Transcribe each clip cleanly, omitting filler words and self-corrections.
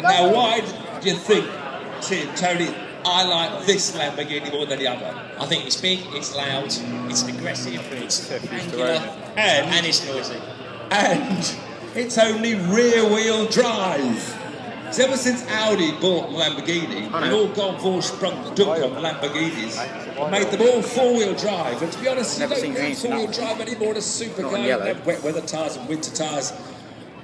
Now, why do you think, Tony, I like this Lamborghini more than the other? I think it's big, it's loud, it's aggressive, it's angular, and it's noisy. And it's only rear-wheel drive. So ever since Audi bought Lamborghini, they've all gone full sprung the duck on the Lamborghinis and made them all four-wheel drive. And to be honest, you don't need four-wheel drive anymore in a supercar. You have wet weather tyres and winter tyres,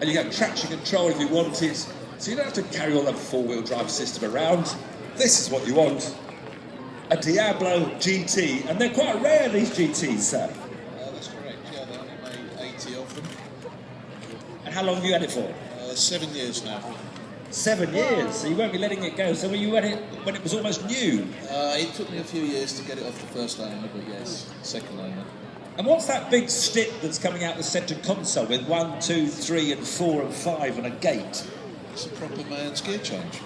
and you get traction control if you want it. So you don't have to carry all that four-wheel drive system around. This is what you want. A Diablo GT, and they're quite rare, these GTs, sir. That's correct, yeah, they only made 80 of them. And how long have you had it for? 7 years now. 7 years, so you won't be letting it go. So you had it when it was almost new? It took me a few years to get it off the first owner, but yes, second owner. And what's that big stick that's coming out the centre console with 1, 2, 3 and 4 and 5 and a gate? It's a proper man's gear change.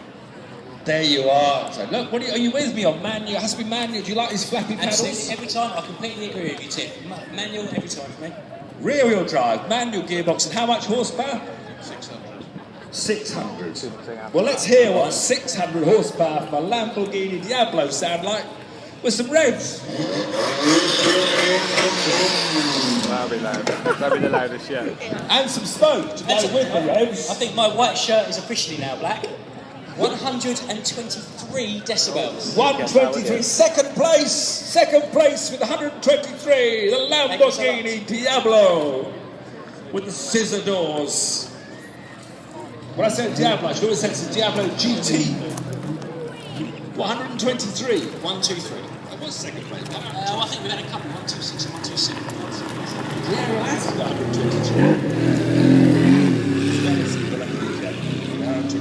There you are. So look, are you with me on manual? It has to be manual. Do you like these flappy pedals? Absolutely, every time. I completely agree with you, Tim. Manual every time for me. Rear-wheel drive, manual gearbox, and how much horsepower? 600. 600. Well, let's hear what 600 horsepower from a Lamborghini Diablo sound like with some revs. That'll be loud. That'll be the loudest, yeah. And some smoke to go with the revs. I think my white shirt is officially now black. 123 decibels. 123, second place with 123, the Lamborghini Diablo with the scissor doors. When I say Diablo, I should always say it's the Diablo GT. 123. 123. That was second place. I think we've had a couple, 126 and 127. Yeah, well, that's 123.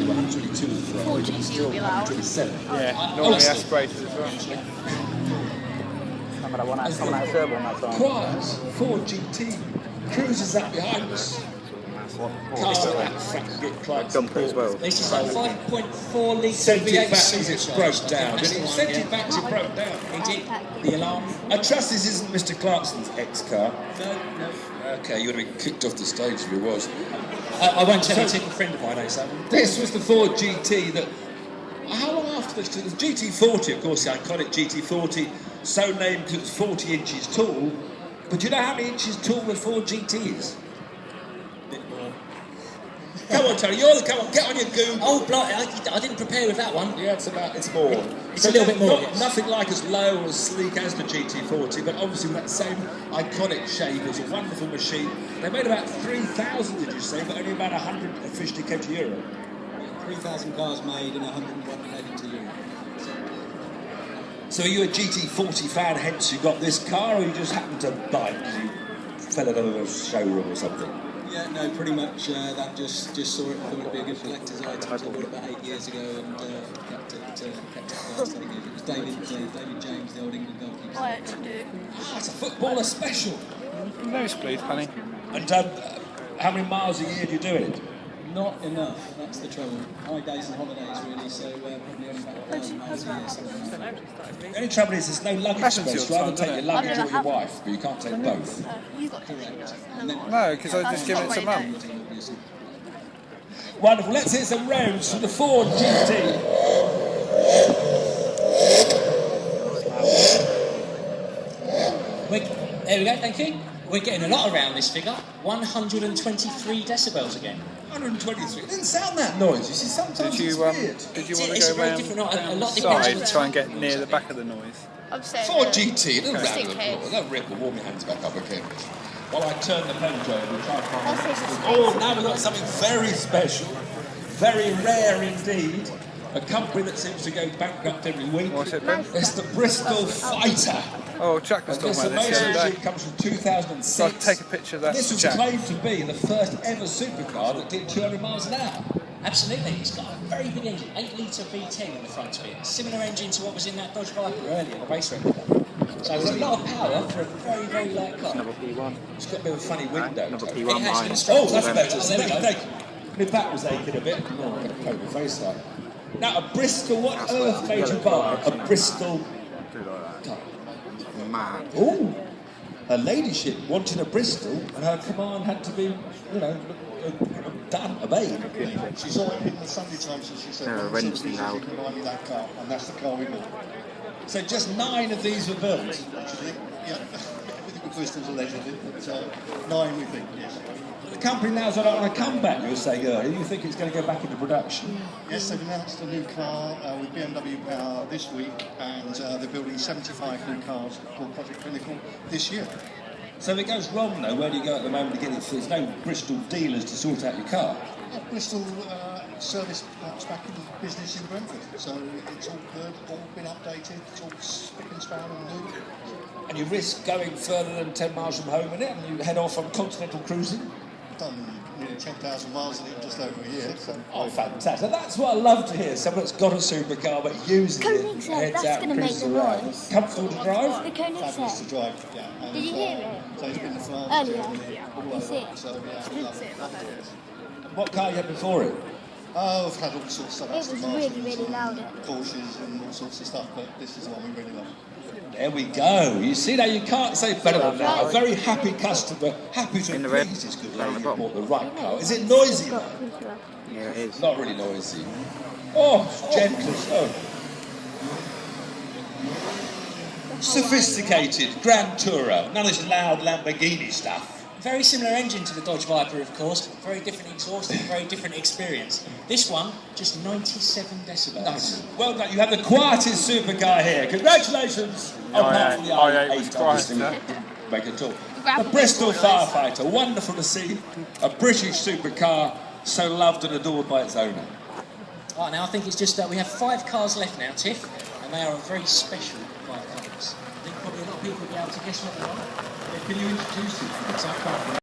122 4 GT will be loud. 127. Yeah, normally aspirated as well. Some of that one out turbo on that time. Quiet, 4 GT. Cruisers up behind us. Cars like that, Dumper as well. This is like 5.4 litre Sent it V8 back as it broke down. That's the one, Sent yeah. it back as it broke down. He did. The alarm. I trust this isn't Mr. Clarkson's ex-car. No. Okay, you would have been kicked off the stage if it was. I won't tell a typical friend of mine, eh, Sam? This was the Ford GT that... How long after this? The GT40, of course, the iconic GT40, so named because it's 40 inches tall. But do you know how many inches tall the Ford GT is? Come on, Tony, come on, get on your Google. Oh, bloody, I didn't prepare with that one. Yeah, it's more. It's a little bit more, yes. Nothing like as low or as sleek as the GT40, but obviously that same iconic shape. It's a wonderful machine. They made about 3,000, did you say, but only about 100 officially came to Europe. 3,000 cars made and 101 heading to Europe. So are you a GT40 fan, hence you got this car, or you just happened to buy it because you fell in a showroom or something? Yeah, no, pretty much that just saw it, thought it'd be a good collector's item. I bought it about 8 years ago and kept it for the last 8 years. It was David James, the old England goalkeeper. What to do? It's a footballer special. Nosebleed, honey. And how many miles a year do you do it? Not enough, that's the trouble. High days and holidays, really, so probably only about 1,000 miles a year. Something like that. The only trouble is there's no luggage space. You either take your luggage or your wife, but you can't take both. You've got Correct. No, because I just give it to Mum. Wonderful. Let's hear some revs from the Ford GT. There we go, thank you. We're getting a lot around this figure. 123 decibels again. 123. It didn't sound that noisy. You see, sometimes it's weird. Did you want It's to a go very around different, a lot the different. side, try and get near the back of the noise? I'm saying Ford GT. It'll Just in rattle the case. floor. Don't rip the warm your hands back up again. While I turn the page over and try and I'll say find... just Oh, now we've got something very special. Very rare indeed. A company that seems to go bankrupt every week. What's it, Ben? It's the Bristol Fighter. Oh, Jack was And talking this about this the amazing other machine day. comes from 2006. So I'll take a picture of that, This was Jack. claimed to be the first ever supercar that did 200 miles an hour. Absolutely, it's got a very big engine, 8 litre V10 in the front of it. Similar engine to what was in that Dodge Viper earlier, the race record. So there's a lot of power for a very, very light car. Another P1. It's got a bit of a funny window. Another Tony. P1 It has mine. been Oh, that's structured. better. There we go. Thank you. My back was aching a bit. Oh, I'm going to poke my face out. Now, a Bristol, what earth made you buy a Bristol? Do like that. Mad. Oh, a ladyship wanted a Bristol, and her command had to be, you know, done, obeyed. She saw it in the Sunday Times and she said, Yeah, "Well, Wednesday you loud. can buy me that car," and that's the car we bought. So just 9 of these were built. Actually, yeah, with the Bristol's allegedly, but 9 we think, yes. The company now's on a comeback, you were saying earlier. You think it's going to go back into production? Yes, they've announced a new car with BMW Power this week, and they're building 75 new cars called Project Pinnacle this year. So if it goes wrong, though, where do you go at the moment to get it? There's no Bristol dealers to sort out your car. Yeah, Bristol service perhaps back in business in Brentford, so it's all good, all been updated, it's all spick and span and new. And you risk going further than 10 miles from home in it, and you head off on continental cruising? Done nearly 10,000 miles in it in just over a year. So. Oh, fantastic. That's what I love to hear. Someone that's got a supercar but using it, heads out and cruises around. Comfortable to drive? The Koenigsegg. Fabulous to drive, yeah. And, Did you hear it? So it's been the France. Earlier. Germany, all You over. see it? So, yeah, I love it. What car you had before it? Oh, I've had all sorts of stuff. It was really, really loud. Porsches and all sorts of stuff, but this is the one we really love. There we go. You see now, you can't say better than that. A very happy customer, happy to In the red, please his good down lady the who bottom. bought the right car. Is it noisy? Yeah, it is. Not really noisy. Oh, it's gentle. Oh. Sophisticated, Grand Tourer. None of this loud Lamborghini stuff. Very similar engine to the Dodge Viper, of course. Very different exhaust and very different experience. This one, just 97 decibels. Nice. Well done. You have the quietest supercar here. Congratulations. Apart from the I8 i8, was obviously, quiet, make a talk. The Bristol Firefighter. Wonderful to see a British supercar so loved and adored by its owner. Right, now I think it's just that we have 5 cars left now, Tiff, and they are a very special 5 colours. I think probably a lot of people will be able to guess what they are. Can you introduce it?